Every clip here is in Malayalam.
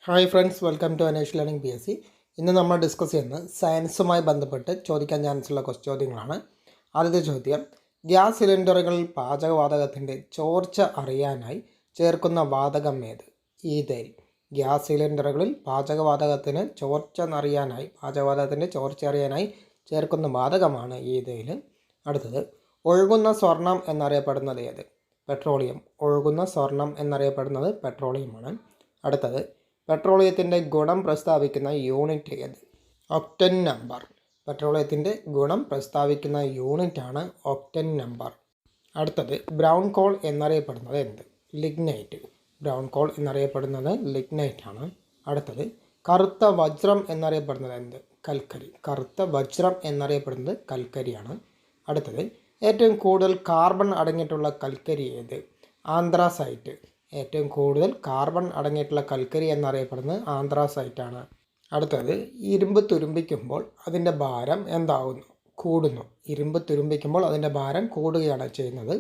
Hi friends, welcome to Anesh learning PSC. ഇന്ന് നമ്മൾ ഡിസ്കസ് ചെയ്യുന്നത് സയൻസുമായി ബന്ധപ്പെട്ട് ചോദിക്കാൻ ചാൻസുള്ള ചോദ്യങ്ങളാണ്. ആദ്യത്തെ ചോദ്യം, ഗ്യാസ് സിലിണ്ടറുകളിൽ പാചകവാതകത്തിൻ്റെ ചോർച്ച അറിയാനായി ചേർക്കുന്ന വാതകം ഏത്? ഈഥെയ്ൻ. ഗ്യാസ് സിലിണ്ടറുകളിൽ പാചകവാതകത്തിൻ്റെ ചോർച്ച അറിയാനായി ചേർക്കുന്ന വാതകമാണ് ഈഥെയ്ൻ. അടുത്തത്, ഒഴുകുന്ന സ്വർണം എന്നറിയപ്പെടുന്നത് ഏത്? പെട്രോളിയം. ഒഴുകുന്ന സ്വർണം എന്നറിയപ്പെടുന്നത് പെട്രോളിയമാണ്. അടുത്തത്, പെട്രോളിയത്തിൻ്റെ ഗുണം പ്രസ്താവിക്കുന്ന യൂണിറ്റ് ഏത്? Octant number. പെട്രോളിയത്തിൻ്റെ ഗുണം പ്രസ്താവിക്കുന്ന യൂണിറ്റാണ് ഒക്ടൻ നമ്പർ. അടുത്തത്, ബ്രൗൺ കോൾ എന്നറിയപ്പെടുന്നത് എന്ത്? ലിഗ്നൈറ്റ്. ബ്രൗൺ കോൾ എന്നറിയപ്പെടുന്നത് ലിഗ്നൈറ്റ് ആണ്. അടുത്തത്, കറുത്ത വജ്രം എന്നറിയപ്പെടുന്നത് എന്ത്? കൽക്കരി. കറുത്ത വജ്രം എന്നറിയപ്പെടുന്നത് കൽക്കരിയാണ്. അടുത്തത്, ഏറ്റവും കൂടുതൽ കാർബൺ അടങ്ങിയിട്ടുള്ള കൽക്കരി ഏത്? ആന്ത്രാസൈറ്റ്. ഏറ്റവും കൂടുതൽ കാർബൺ അടങ്ങിയിട്ടുള്ള കൽക്കരി എന്നറിയപ്പെടുന്നത് ആന്ത്രാസൈറ്റാണ്. അടുത്തത്, ഇരുമ്പ് തുരുമ്പിക്കുമ്പോൾ അതിൻ്റെ ഭാരം എന്താകുന്നു? കൂടുന്നു. ഇരുമ്പ് തുരുമ്പിക്കുമ്പോൾ അതിൻ്റെ ഭാരം കൂടുകയാണ് ചെയ്യുന്നത്.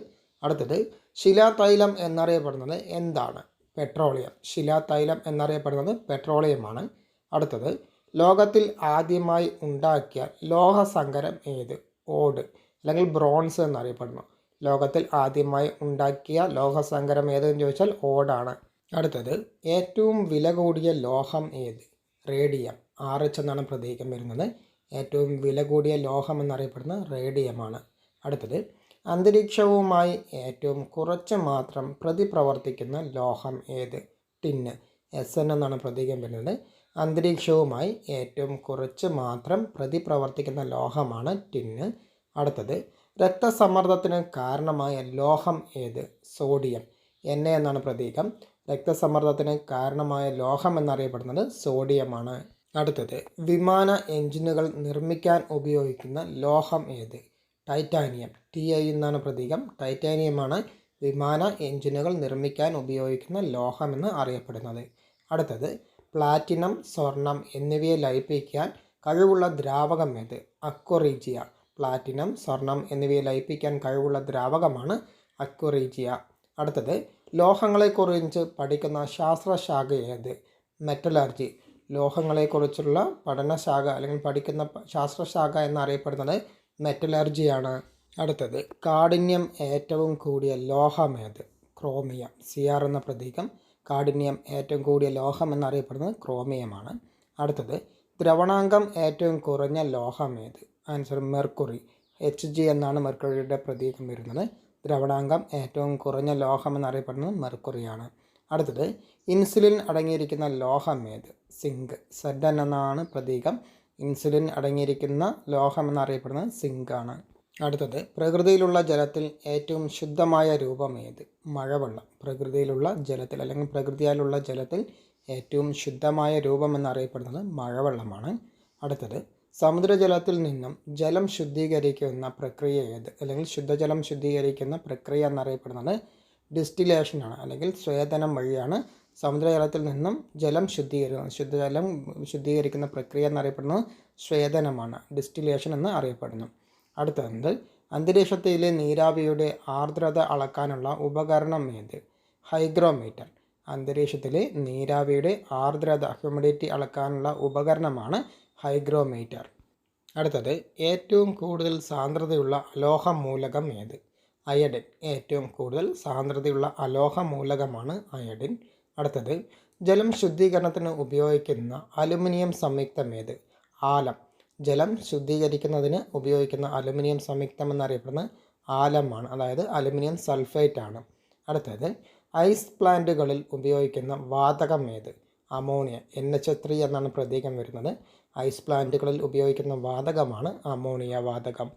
അടുത്തത്, ശിലാതൈലം എന്നറിയപ്പെടുന്നത് എന്താണ്? പെട്രോളിയം. ശിലാതൈലം എന്നറിയപ്പെടുന്നത് പെട്രോളിയമാണ്. അടുത്തത്, ലോകത്തിൽ ആദ്യമായി ഉണ്ടാക്കിയ ലോഹസങ്കരം ഏത്? ഓട് അല്ലെങ്കിൽ ബ്രോൺസ് എന്നറിയപ്പെടുന്നു. ലോകത്തിൽ ആദ്യമായി ഉണ്ടാക്കിയ ലോഹസങ്കരം ഏതെന്ന് ചോദിച്ചാൽ ഓടാണ്. അടുത്തത്, ഏറ്റവും വില കൂടിയ ലോഹം ഏത്? റേഡിയം. RH എന്നാണ് പ്രതീകം വരുന്നത്. ഏറ്റവും വില കൂടിയ ലോഹം എന്നറിയപ്പെടുന്നത് റേഡിയമാണ്. അടുത്തത്, അന്തരീക്ഷവുമായി ഏറ്റവും കുറച്ച് മാത്രം പ്രതിപ്രവർത്തിക്കുന്ന ലോഹം ഏത്? ടിന്ന്. SN എന്നാണ് പ്രതീകം വരുന്നത്. അന്തരീക്ഷവുമായി ഏറ്റവും കുറച്ച് മാത്രം പ്രതിപ്രവർത്തിക്കുന്ന ലോഹമാണ് ടിന്ന്. അടുത്തത്, രക്തസമ്മർദ്ദത്തിന് കാരണമായ ലോഹം ഏത്? സോഡിയം. Na എന്നാണ് പ്രതീകം. രക്തസമ്മർദ്ദത്തിന് കാരണമായ ലോഹം എന്നറിയപ്പെടുന്നത് സോഡിയമാണ്. അടുത്തത്, വിമാന എഞ്ചിനുകൾ നിർമ്മിക്കാൻ ഉപയോഗിക്കുന്ന ലോഹം ഏത്? ടൈറ്റാനിയം. Ti എന്നാണ് പ്രതീകം. ടൈറ്റാനിയമാണ് വിമാന എഞ്ചിനുകൾ നിർമ്മിക്കാൻ ഉപയോഗിക്കുന്ന ലോഹം എന്ന് അറിയപ്പെടുന്നത്. അടുത്തത്, പ്ലാറ്റിനം, സ്വർണം എന്നിവയെ ലയിപ്പിക്കാൻ കഴിവുള്ള ദ്രാവകം ഏത്? അക്വറീജിയ. പ്ലാറ്റിനം, സ്വർണം എന്നിവയെ ലയിപ്പിക്കാൻ കഴിവുള്ള ദ്രാവകമാണ് അക്വറീജിയ. അടുത്തത്, ലോഹങ്ങളെക്കുറിച്ച് പഠിക്കുന്ന ശാസ്ത്രശാഖ ഏത്? മെറ്റലർജി. ലോഹങ്ങളെക്കുറിച്ചുള്ള പഠനശാഖ അല്ലെങ്കിൽ പഠിക്കുന്ന ശാസ്ത്രശാഖ എന്നറിയപ്പെടുന്നത് മെറ്റലർജിയാണ്. അടുത്തത്, കാഠിന്യം ഏറ്റവും കൂടിയ ലോഹം ഏത്? ക്രോമിയം. Cr എന്ന പ്രതീകം. കാഠിന്യം ഏറ്റവും കൂടിയ ലോഹം എന്നറിയപ്പെടുന്നത് ക്രോമിയമാണ്. അടുത്തത്, ദ്രവണാങ്കം ഏറ്റവും കുറഞ്ഞ ലോഹം ഏത്? Answer mercury. Hg എന്നാണ് മെർക്കുറിയുടെ പ്രതീകം വരുന്നത്. ദ്രവണാങ്കം ഏറ്റവും കുറഞ്ഞ ലോഹം എന്നറിയപ്പെടുന്നത് മെർക്കുറിയാണ്. അടുത്തത്, ഇൻസുലിൻ അടങ്ങിയിരിക്കുന്ന ലോഹം ഏത്? സിങ്ക്. Zn എന്നാണ് പ്രതീകം. ഇൻസുലിൻ അടങ്ങിയിരിക്കുന്ന ലോഹം എന്നറിയപ്പെടുന്നത് സിങ്ക് ആണ്. അടുത്തത്, പ്രകൃതിയിലുള്ള ജലത്തിൽ ഏറ്റവും ശുദ്ധമായ രൂപം ഏത്? മഴവെള്ളം. പ്രകൃതിയിലുള്ള ജലത്തിൽ അല്ലെങ്കിൽ പ്രകൃതിയാലുള്ള ജലത്തിൽ ഏറ്റവും ശുദ്ധമായ രൂപം എന്നറിയപ്പെടുന്നത് മഴവെള്ളമാണ്. അടുത്തത്, സമുദ്രജലത്തിൽ നിന്നും ജലം ശുദ്ധീകരിക്കുന്ന പ്രക്രിയ ഏത്? അല്ലെങ്കിൽ ശുദ്ധജലം ശുദ്ധീകരിക്കുന്ന പ്രക്രിയ എന്നറിയപ്പെടുന്നത് ഡിസ്റ്റിലേഷനാണ് അല്ലെങ്കിൽ സ്വേദനം വഴിയാണ് സമുദ്രജലത്തിൽ നിന്നും ജലം ശുദ്ധജലം ശുദ്ധീകരിക്കുന്ന പ്രക്രിയ എന്നറിയപ്പെടുന്നത് സ്വേദനമാണ്. ഡിസ്റ്റിലേഷൻ എന്ന് അറിയപ്പെടുന്നു. അടുത്തത്, അന്തരീക്ഷത്തിലെ നീരാവിയുടെ ആർദ്രത അളക്കാനുള്ള ഉപകരണം ഏത്? ഹൈഗ്രോമീറ്റർ. അന്തരീക്ഷത്തിലെ നീരാവിയുടെ ആർദ്രത ഹ്യൂമിഡിറ്റി അളക്കാനുള്ള ഉപകരണമാണ് ഹൈഗ്രോമീറ്റർ. അടുത്തത്, ഏറ്റവും കൂടുതൽ സാന്ദ്രതയുള്ള അലോഹ മൂലകം ഏത്? അയഡിൻ. ഏറ്റവും കൂടുതൽ സാന്ദ്രതയുള്ള അലോഹ മൂലകമാണ് അയഡിൻ. അടുത്തത്, ജലം ശുദ്ധീകരണത്തിന് ഉപയോഗിക്കുന്ന അലുമിനിയം സംയുക്തം ഏത്? ആലം. ജലം ശുദ്ധീകരിക്കുന്നതിന് ഉപയോഗിക്കുന്ന അലുമിനിയം സംയുക്തം എന്നറിയപ്പെടുന്നത് ആലമാണ്, അതായത് അലുമിനിയം സൾഫേറ്റ് ആണ്. അടുത്തത്, ഐസ് പ്ലാന്റുകളിൽ ഉപയോഗിക്കുന്ന വാതകം ഏത്? അമോണിയ. NH3 എന്നാണ് പ്രതീകം വരുന്നത്. ഐസ് പ്ലാന്റുകളിൽ ഉപയോഗിക്കുന്ന വാതകമാണ് അമോണിയ വാതകം.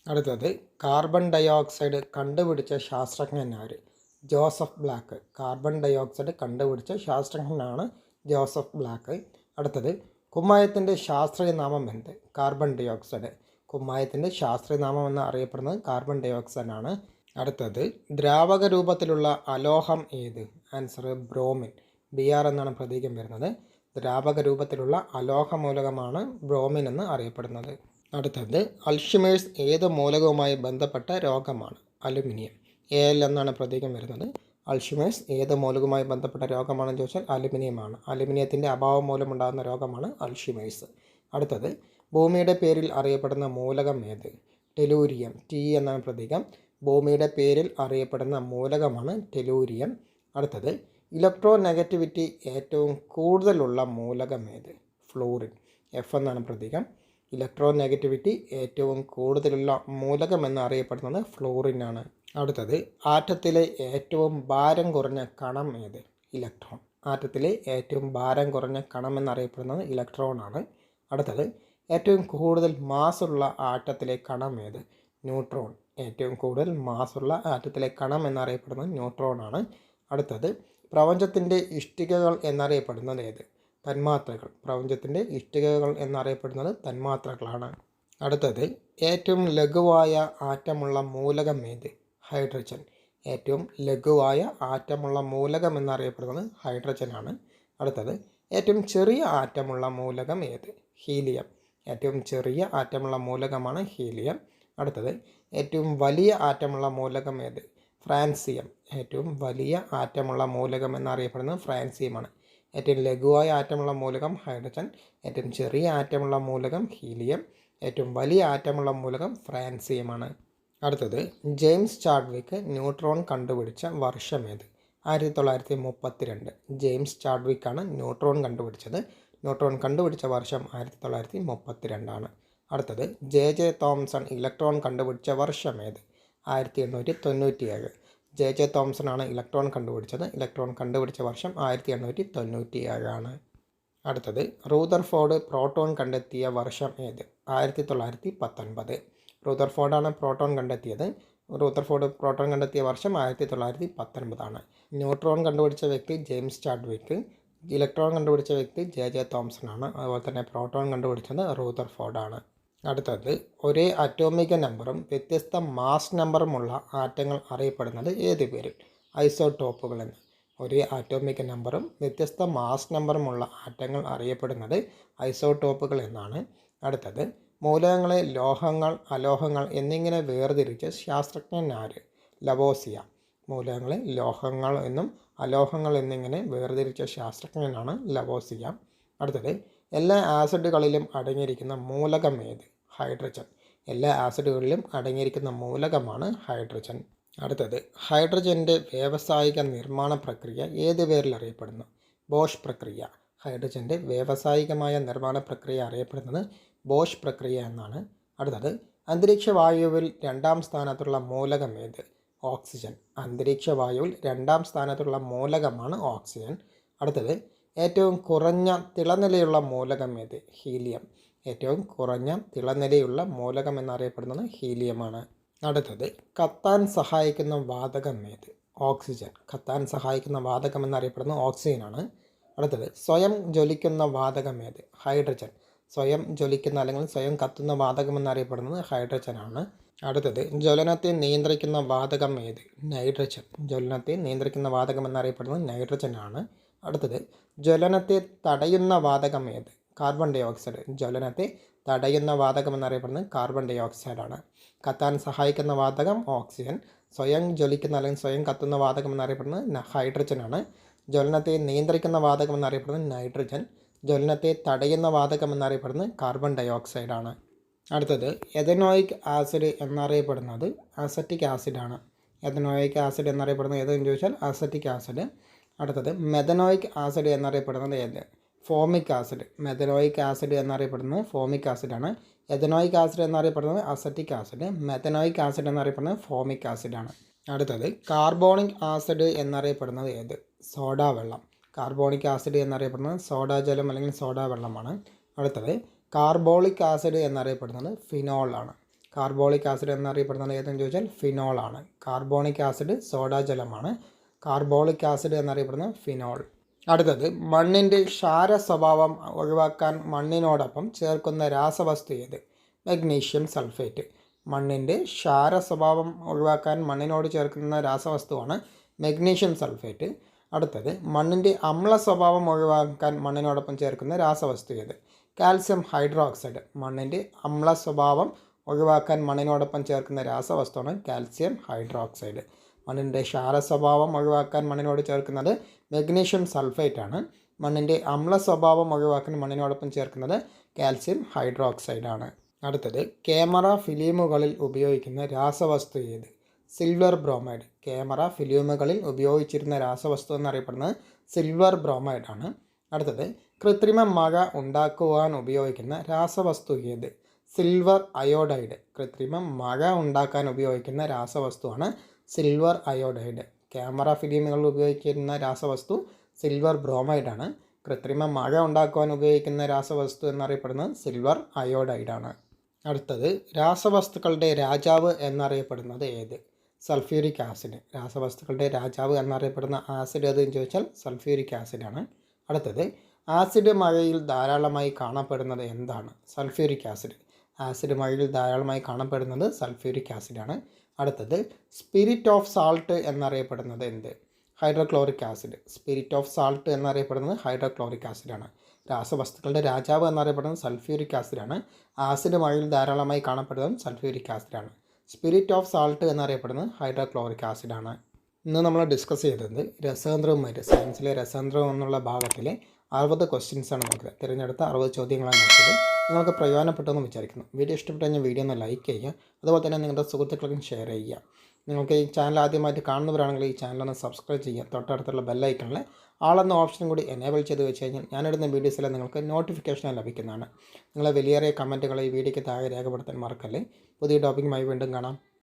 അടുത്തത്, കാർബൺ ഡയോക്സൈഡ് കണ്ടുപിടിച്ച ശാസ്ത്രജ്ഞൻ ആര്? Joseph black. കാർബൺ ഡയോക്സൈഡ് കണ്ടുപിടിച്ച ശാസ്ത്രജ്ഞനാണ് ജോസഫ് ബ്ലാക്ക്. അടുത്തത്, കുമ്മായത്തിൻ്റെ ശാസ്ത്രീയ നാമം എന്ത്? Carbon dioxide. കുമ്മായത്തിൻ്റെ ശാസ്ത്രീയ നാമം എന്ന് അറിയപ്പെടുന്നത് കാർബൺ ഡയോക്സൈഡ് ആണ്. അടുത്തത്, ദ്രാവക രൂപത്തിലുള്ള അലോഹം ഏത്? Answer bromine. Br എന്നാണ് പ്രതീകം വരുന്നത്. ദ്രാവക രൂപത്തിലുള്ള അലോഹ മൂലകമാണ് ബ്രോമിൻ എന്ന് അറിയപ്പെടുന്നത്. അടുത്തത്, അൽഷിമേഴ്സ് ഏത് മൂലകവുമായി ബന്ധപ്പെട്ട രോഗമാണ്? അലുമിനിയം. Al എന്നാണ് പ്രതീകം വരുന്നത്. അൾഷിമേഴ്സ് ഏത് മൂലകവുമായി ബന്ധപ്പെട്ട രോഗമാണെന്ന് ചോദിച്ചാൽ അലുമിനിയമാണ്. അലുമിനിയത്തിൻ്റെ അഭാവം മൂലമുണ്ടാകുന്ന രോഗമാണ് അൾഷിമേഴ്സ്. അടുത്തത് ഭൂമിയുടെ പേരിൽ അറിയപ്പെടുന്ന മൂലകം ഏത്? ടെലൂരിയം. ടി എന്നാണ് പ്രതീകം. ഭൂമിയുടെ പേരിൽ അറിയപ്പെടുന്ന മൂലകമാണ് ടെലൂരിയം. അടുത്തത് ഇലക്ട്രോ നെഗറ്റിവിറ്റി ഏറ്റവും കൂടുതലുള്ള മൂലകം ഏത്? ഫ്ലൂറിൻ. എഫ് എന്നാണ് പ്രതീകം. ഇലക്ട്രോ നെഗറ്റിവിറ്റി ഏറ്റവും കൂടുതലുള്ള മൂലകം എന്നറിയപ്പെടുന്നത് ഫ്ലൂറിനാണ്. അടുത്തത് ആറ്റത്തിലെ ഏറ്റവും ഭാരം കുറഞ്ഞ കണം ഏത്? ഇലക്ട്രോൺ. ആറ്റത്തിലെ ഏറ്റവും ഭാരം കുറഞ്ഞ കണം എന്നറിയപ്പെടുന്നത് ഇലക്ട്രോൺ ആണ്. അടുത്തത് ഏറ്റവും കൂടുതൽ മാസുള്ള ആറ്റത്തിലെ കണം ഏത്? ന്യൂട്രോൺ. ഏറ്റവും കൂടുതൽ മാസുള്ള ആറ്റത്തിലെ കണം എന്നറിയപ്പെടുന്നത് ന്യൂട്രോൺ ആണ്. അടുത്തത് പ്രപഞ്ചത്തിൻ്റെ ഇഷ്ടികകൾ എന്നറിയപ്പെടുന്നത് ഏത്? തന്മാത്രകൾ. പ്രപഞ്ചത്തിൻ്റെ ഇഷ്ടികകൾ എന്നറിയപ്പെടുന്നത് തന്മാത്രകളാണ്. അടുത്തത് ഏറ്റവും ലഘുവായ ആറ്റമുള്ള മൂലകം ഏത്? ഹൈഡ്രജൻ. ഏറ്റവും ലഘുവായ ആറ്റമുള്ള മൂലകം എന്നറിയപ്പെടുന്നത് ഹൈഡ്രജനാണ്. അടുത്തത് ഏറ്റവും ചെറിയ ആറ്റമുള്ള മൂലകം ഏത്? ഹീലിയം. ഏറ്റവും ചെറിയ ആറ്റമുള്ള മൂലകമാണ് ഹീലിയം. അടുത്തത് ഏറ്റവും വലിയ ആറ്റമുള്ള മൂലകം ഏത്? ഫ്രാൻസിയം. ഏറ്റവും വലിയ ആറ്റമുള്ള മൂലകം എന്നറിയപ്പെടുന്നത് ഫ്രാൻസിയമാണ്. ഏറ്റവും ലഘുവായ ആറ്റമുള്ള മൂലകം ഹൈഡ്രജൻ, ഏറ്റവും ചെറിയ ആറ്റമുള്ള മൂലകം ഹീലിയം, ഏറ്റവും വലിയ ആറ്റമുള്ള മൂലകം ഫ്രാൻസിയമാണ്. അടുത്തത് ജെയിംസ് ചാഡ്വിക്ക് ന്യൂട്രോൺ കണ്ടുപിടിച്ച വർഷം ഏത്? 1932. ജെയിംസ് ചാഡ്വിക്കാണ് ന്യൂട്രോൺ കണ്ടുപിടിച്ചത്. ന്യൂട്രോൺ കണ്ടുപിടിച്ച വർഷം 1932 അടുത്തത് ജെ തോംസൺ ഇലക്ട്രോൺ കണ്ടുപിടിച്ച വർഷം ഏത്? 1897. ജെ തോംസൺ ആണ് ഇലക്ട്രോൺ കണ്ടുപിടിച്ചത്. ഇലക്ട്രോൺ കണ്ടുപിടിച്ച വർഷം 1897. അടുത്തത് റൂദർഫോർഡ് പ്രോട്ടോൺ കണ്ടെത്തിയ വർഷം ഏത്? 1919. റൂദർഫോർഡാണ് പ്രോട്ടോൺ കണ്ടെത്തിയത്. റൂദർഫോർഡ് പ്രോട്ടോൺ കണ്ടെത്തിയ വർഷം 1919. ന്യൂട്രോൺ കണ്ടുപിടിച്ച വ്യക്തി ജെയിംസ് ചാഡ്വിക്ക്. ഇലക്ട്രോൺ കണ്ടുപിടിച്ച വ്യക്തി ജെ തോംസൺ ആണ്. അതുപോലെ തന്നെ പ്രോട്ടോൺ കണ്ടുപിടിച്ചത് റൂദർഫോർഡാണ്. അടുത്തത് ഒരേ അറ്റോമിക നമ്പറും വ്യത്യസ്ത മാസ് നമ്പറുമുള്ള ആറ്റങ്ങൾ അറിയപ്പെടുന്നത് ഏത് പേരിൽ? ഐസോടോപ്പുകൾ എന്ന്. ഒരേ ആറ്റോമിക നമ്പറും വ്യത്യസ്ത മാസ് നമ്പറുമുള്ള ആറ്റങ്ങൾ അറിയപ്പെടുന്നത് ഐസോടോപ്പുകൾ എന്നാണ്. അടുത്തത് മൂലകങ്ങളെ ലോഹങ്ങൾ, അലോഹങ്ങൾ എന്നിങ്ങനെ വേർതിരിച്ച് ശാസ്ത്രജ്ഞൻ ആര്? ലവോസിയ. മൂലകങ്ങളെ ലോഹങ്ങൾ എന്നും അലോഹങ്ങൾ എന്നിങ്ങനെ വേർതിരിച്ച ശാസ്ത്രജ്ഞനാണ് ലവോസിയ. അടുത്തത് എല്ലാ ആസിഡുകളിലും അടങ്ങിയിരിക്കുന്ന മൂലകം ഏത്? ഹൈഡ്രജൻ. എല്ലാ ആസിഡുകളിലും അടങ്ങിയിരിക്കുന്ന മൂലകമാണ് ഹൈഡ്രജൻ. അടുത്തത് ഹൈഡ്രജൻ്റെ വ്യാവസായിക നിർമ്മാണ പ്രക്രിയ ഏത് പേരിൽ അറിയപ്പെടുന്നു? ബോഷ് പ്രക്രിയ. ഹൈഡ്രജൻ്റെ വ്യാവസായികമായ നിർമ്മാണ പ്രക്രിയ അറിയപ്പെടുന്നത് ബോഷ് പ്രക്രിയ എന്നാണ്. അടുത്തത് അന്തരീക്ഷ വായുവിൽ 2ാം സ്ഥാനത്തുള്ള മൂലകം ഏത്? ഓക്സിജൻ. അന്തരീക്ഷ വായുവിൽ 2ാം സ്ഥാനത്തുള്ള മൂലകമാണ് ഓക്സിജൻ. അടുത്തത് ഏറ്റവും കുറഞ്ഞ തിളനിലയുള്ള മൂലകം ഏത്? ഹീലിയം. ഏറ്റവും കുറഞ്ഞ തിളനിലയുള്ള മൂലകം എന്നറിയപ്പെടുന്നത് ഹീലിയമാണ്. അടുത്തത് കത്താൻ സഹായിക്കുന്ന വാതകം ഏത്? ഓക്സിജൻ. കത്താൻ സഹായിക്കുന്ന വാതകം എന്നറിയപ്പെടുന്നത് ഓക്സിജനാണ്. അടുത്തത് സ്വയം ജ്വലിക്കുന്ന വാതകം ഏത്? ഹൈഡ്രജൻ. സ്വയം ജ്വലിക്കുന്ന അല്ലെങ്കിൽ സ്വയം കത്തുന്ന വാതകം എന്നറിയപ്പെടുന്നത് ഹൈഡ്രജനാണ്. അടുത്തത് ജ്വലനത്തെ നിയന്ത്രിക്കുന്ന വാതകം ഏത്? നൈട്രജൻ. ജ്വലനത്തെ നിയന്ത്രിക്കുന്ന വാതകം എന്നറിയപ്പെടുന്നത് നൈട്രജനാണ്. അടുത്തത് ജ്വലനത്തെ തടയുന്ന വാതകം ഏത്? Carbon dye oxide. ജ്വലനത്തെ തടയുന്ന വാതകം എന്നറിയപ്പെടുന്നത് കാർബൺ ഡൈ ഓക്സൈഡാണ്. കത്താൻ സഹായിക്കുന്ന വാതകം ഓക്സിജൻ. സ്വയം ജ്വലിക്കുന്ന അല്ലെങ്കിൽ സ്വയം കത്തുന്ന വാതകം എന്നറിയപ്പെടുന്നത് ഹൈഡ്രജനാണ്. ജ്വലനത്തെ നിയന്ത്രിക്കുന്ന വാതകം എന്നറിയപ്പെടുന്നത് നൈട്രജൻ. ജ്വലനത്തെ തടയുന്ന വാതകം എന്നറിയപ്പെടുന്നത് കാർബൺ ഡൈ ഓക്സൈഡാണ്. അടുത്തത് എഥനോയിക് ആസിഡ് എന്നറിയപ്പെടുന്നത് അസറ്റിക് ആസിഡാണ്. എഥനോയിക് ആസിഡ് എന്നറിയപ്പെടുന്നത് ഏതെന്ന് ചോദിച്ചാൽ അസറ്റിക് ആസിഡ്. അടുത്തത് മെഥനോയിക് ആസിഡ് എന്നറിയപ്പെടുന്നത് ഏത്? Formic acid. മെഥനോയിക് ആസിഡ് എന്നറിയപ്പെടുന്നത് ഫോമിക് ആസിഡാണ്. എഥനോയിക് ആസിഡ് എന്നറിയപ്പെടുന്നത് അസറ്റിക് ആസിഡ്. മെഥനോയിക് ആസിഡ് എന്നറിയപ്പെടുന്നത് ഫോമിക് ആസിഡാണ്. അടുത്തത് കാർബോണിക് ആസിഡ് എന്നറിയപ്പെടുന്നത് ഏത്? സോഡാ വെള്ളം. കാർബോണിക് ആസിഡ് എന്നറിയപ്പെടുന്നത് സോഡാ ജലം അല്ലെങ്കിൽ സോഡാ വെള്ളമാണ്. അടുത്തത് കാർബോളിക് ആസിഡ് എന്നറിയപ്പെടുന്നത് ഫിനോൾ ആണ്. കാർബോളിക് ആസിഡ് എന്നറിയപ്പെടുന്നത് ഏതെന്ന് ചോദിച്ചാൽ ഫിനോൾ ആണ്. കാർബോണിക് ആസിഡ് സോഡാ ജലമാണ്. കാർബോളിക് ആസിഡ് എന്നറിയപ്പെടുന്നത് ഫിനോൾ. അടുത്തത് മണ്ണിൻ്റെ ക്ഷാര സ്വഭാവം ഒഴിവാക്കാൻ മണ്ണിനോടൊപ്പം ചേർക്കുന്ന രാസവസ്തു ഏത്? Magnesium sulphate. മണ്ണിൻ്റെ ക്ഷാര സ്വഭാവം ഒഴിവാക്കാൻ മണ്ണിനോട് ചേർക്കുന്ന രാസവസ്തുവാണ് മഗ്നീഷ്യം സൾഫേറ്റ്. അടുത്തത് മണ്ണിൻ്റെ അമ്ല സ്വഭാവം ഒഴിവാക്കാൻ മണ്ണിനോടൊപ്പം ചേർക്കുന്ന രാസവസ്തു ഏത്? Calcium hydroxide. മണ്ണിൻ്റെ അമ്ല സ്വഭാവം ഒഴിവാക്കാൻ മണ്ണിനോടൊപ്പം ചേർക്കുന്ന രാസവസ്തുവാണ് കാൽസ്യം ഹൈഡ്രോക്സൈഡ്. മണ്ണിൻ്റെ ക്ഷാര സ്വഭാവം ഒഴിവാക്കാൻ മണ്ണിനോട് ചേർക്കുന്നത് മഗ്നീഷ്യം സൾഫേറ്റ് ആണ്. മണ്ണിൻ്റെ അമ്ല സ്വഭാവം ഒഴിവാക്കാൻ മണ്ണിനോടൊപ്പം ചേർക്കുന്നത് കാൽസ്യം ഹൈഡ്രോക്സൈഡ് ആണ്. അടുത്തത് ക്യാമറ ഫിലിമുകളിൽ ഉപയോഗിക്കുന്ന രാസവസ്തു ഏത്? Silver bromide. ക്യാമറ ഫിലിമുകളിൽ ഉപയോഗിച്ചിരുന്ന രാസവസ്തു എന്നറിയപ്പെടുന്നത് സിൽവർ ബ്രോമൈഡ് ആണ്. അടുത്തത് കൃത്രിമ മഴ ഉണ്ടാക്കുവാൻ ഉപയോഗിക്കുന്ന രാസവസ്തു ഏത്? Silver iodide. കൃത്രിമ മഴ ഉണ്ടാക്കാൻ ഉപയോഗിക്കുന്ന രാസവസ്തുവാണ് സിൽവർ അയോഡൈഡ്. ക്യാമറ ഫിലിമുകളിൽ ഉപയോഗിക്കുന്ന രാസവസ്തു സിൽവർ ബ്രോമൈഡ് ആണ്. കൃത്രിമ മഴ ഉണ്ടാക്കുവാൻ ഉപയോഗിക്കുന്ന രാസവസ്തു എന്നറിയപ്പെടുന്നത് സിൽവർ അയോഡൈഡ് ആണ്. അടുത്തത് രാസവസ്തുക്കളുടെ രാജാവ് എന്നറിയപ്പെടുന്നത് ഏത്? Sulphuric acid. രാസവസ്തുക്കളുടെ രാജാവ് എന്നറിയപ്പെടുന്ന ആസിഡ് ഏതെന്ന് ചോദിച്ചാൽ സൾഫ്യൂരിക് ആസിഡാണ്. അടുത്തത് ആസിഡ് മഴയിൽ ധാരാളമായി കാണപ്പെടുന്നത് എന്താണ്? Sulphuric acid. ആസിഡ് മഴയിൽ ധാരാളമായി കാണപ്പെടുന്നത് സൾഫ്യൂരിക് ആസിഡാണ്. അടുത്തത് സ്പിരിറ്റ് ഓഫ് സാൾട്ട് എന്നറിയപ്പെടുന്നത് എന്ത്? Hydrochloric acid. Spirit of salt എന്നറിയപ്പെടുന്നത് ഹൈഡ്രോക്ലോറിക് ആസിഡാണ്. രാസവസ്തുക്കളുടെ രാജാവ് എന്നറിയപ്പെടുന്നത് സൾഫ്യൂരിക് ആസിഡാണ്. ആസിഡ് മഴയിൽ ധാരാളമായി കാണപ്പെടുന്നതും സൾഫ്യൂരിക് ആസിഡാണ്. സ്പിരിറ്റ് ഓഫ് സാൾട്ട് എന്നറിയപ്പെടുന്നത് ഹൈഡ്രോക്ലോറിക് ആസിഡാണ്. ഇന്ന് നമ്മൾ ഡിസ്കസ് ചെയ്തത് രസതന്ത്രവുമായിട്ട് സയൻസിലെ രസതന്ത്രം എന്നുള്ള ഭാഗത്തിലെ 60 ക്വസ്റ്റ്യൻസാണ് നോക്കുക. തിരഞ്ഞെടുത്ത 60 ചോദ്യങ്ങളാണ് നോക്കിയത്. നിങ്ങൾക്ക് പ്രയോജനപ്പെട്ടെന്ന് വിചാരിക്കുന്നു. വീഡിയോ ഇഷ്ടപ്പെട്ടു കഴിഞ്ഞാൽ വീഡിയോ ഒന്ന് ലൈക്ക് ചെയ്യുക. അതുപോലെ തന്നെ നിങ്ങളുടെ സുഹൃത്തുക്കൾക്കും ഷെയർ ചെയ്യുക. നിങ്ങൾക്ക് ഈ ചാനൽ ആദ്യമായിട്ട് കാണുന്നവരാണെങ്കിൽ ഈ ചാനലൊന്ന് സബ്സ്ക്രൈബ് ചെയ്യുക. തൊട്ടടുത്തുള്ള ബെല്ലൈക്കണിൽ ആളെന്ന ഓപ്ഷനും കൂടി എനേബിൾ ചെയ്ത് വെച്ച് കഴിഞ്ഞാൽ ഞാനിടുന്ന വീഡിയോസിൽ നിങ്ങൾക്ക് നോട്ടിഫിക്കേഷൻ ലഭിക്കുന്നതാണ്. നിങ്ങളെ വലിയേറിയ കമൻറ്റുകൾ ഈ വീഡിയോയ്ക്ക് താഴെ രേഖപ്പെടുത്താൻ മറക്കല്ലേ. പുതിയ ടോപ്പിക്കുമായി വീണ്ടും കാണാം.